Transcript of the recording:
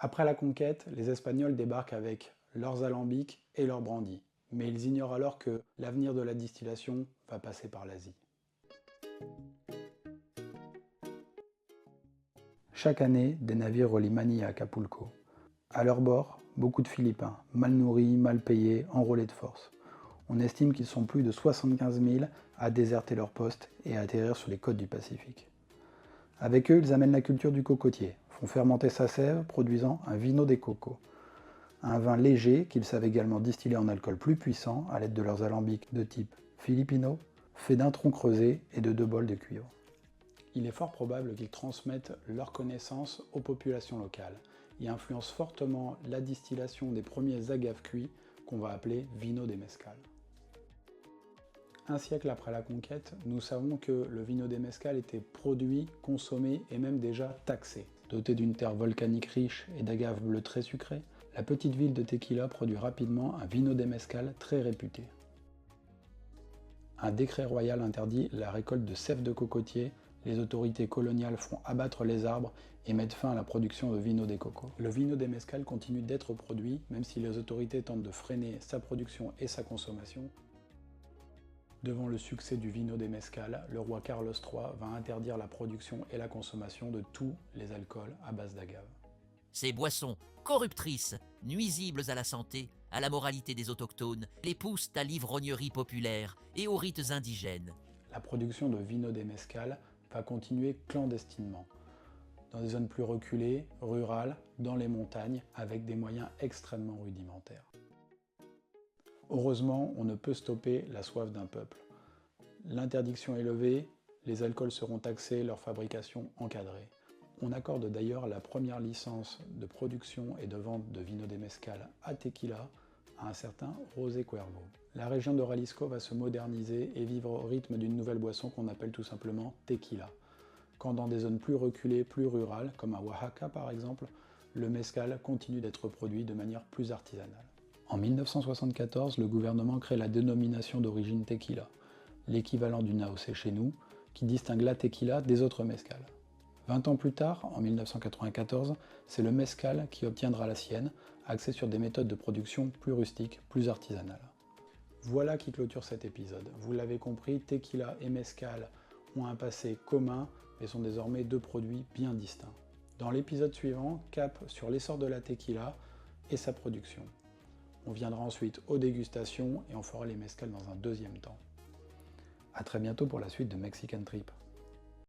Après la conquête, les Espagnols débarquent avec leurs alambics et leurs brandis, mais ils ignorent alors que l'avenir de la distillation va passer par l'Asie. Chaque année, des navires relient Manille à Acapulco. À leur bord, beaucoup de Philippins, mal nourris, mal payés, enrôlés de force. On estime qu'ils sont plus de 75 000 à déserter leur poste et à atterrir sur les côtes du Pacifique. Avec eux, ils amènent la culture du cocotier, font fermenter sa sève, produisant un vino de coco. Un vin léger qu'ils savent également distiller en alcool plus puissant à l'aide de leurs alambics de type Filipino, fait d'un tronc creusé et de 2 bols de cuivre. Il est fort probable qu'ils transmettent leurs connaissances aux populations locales et influencent fortement la distillation des premiers agaves cuits qu'on va appeler vino de mezcal. Un siècle après la conquête, nous savons que le vino de mezcal était produit, consommé et même déjà taxé. Dotée d'une terre volcanique riche et d'agaves bleues très sucrées, la petite ville de Tequila produit rapidement un vino de mezcal très réputé. Un décret royal interdit la récolte de sève de cocotier, les autorités coloniales font abattre les arbres et mettent fin à la production de vino de coco. Le vino de mezcal continue d'être produit, même si les autorités tentent de freiner sa production et sa consommation. Devant le succès du vino de mezcal, le roi Carlos III va interdire la production et la consommation de tous les alcools à base d'agave. Ces boissons corruptrices, nuisibles à la santé, à la moralité des autochtones, les poussent à l'ivrognerie populaire et aux rites indigènes. La production de vino de mezcal va continuer clandestinement, dans des zones plus reculées, rurales, dans les montagnes, avec des moyens extrêmement rudimentaires. Heureusement, on ne peut stopper la soif d'un peuple. L'interdiction est levée, les alcools seront taxés, leur fabrication encadrée. On accorde d'ailleurs la première licence de production et de vente de vino de mezcal à Tequila à un certain José Cuervo. La région de Jalisco va se moderniser et vivre au rythme d'une nouvelle boisson qu'on appelle tout simplement tequila. Quand dans des zones plus reculées, plus rurales, comme à Oaxaca par exemple, le mezcal continue d'être produit de manière plus artisanale. En 1974, le gouvernement crée la dénomination d'origine tequila, l'équivalent du AOC chez nous, qui distingue la tequila des autres mezcals. 20 ans plus tard, en 1994, c'est le mezcal qui obtiendra la sienne, axé sur des méthodes de production plus rustiques, plus artisanales. Voilà qui clôture cet épisode. Vous l'avez compris, tequila et mezcal ont un passé commun, mais sont désormais deux produits bien distincts. Dans l'épisode suivant, cap sur l'essor de la tequila et sa production. On viendra ensuite aux dégustations et on fera les mezcals dans un deuxième temps. A très bientôt pour la suite de Mexican Trip.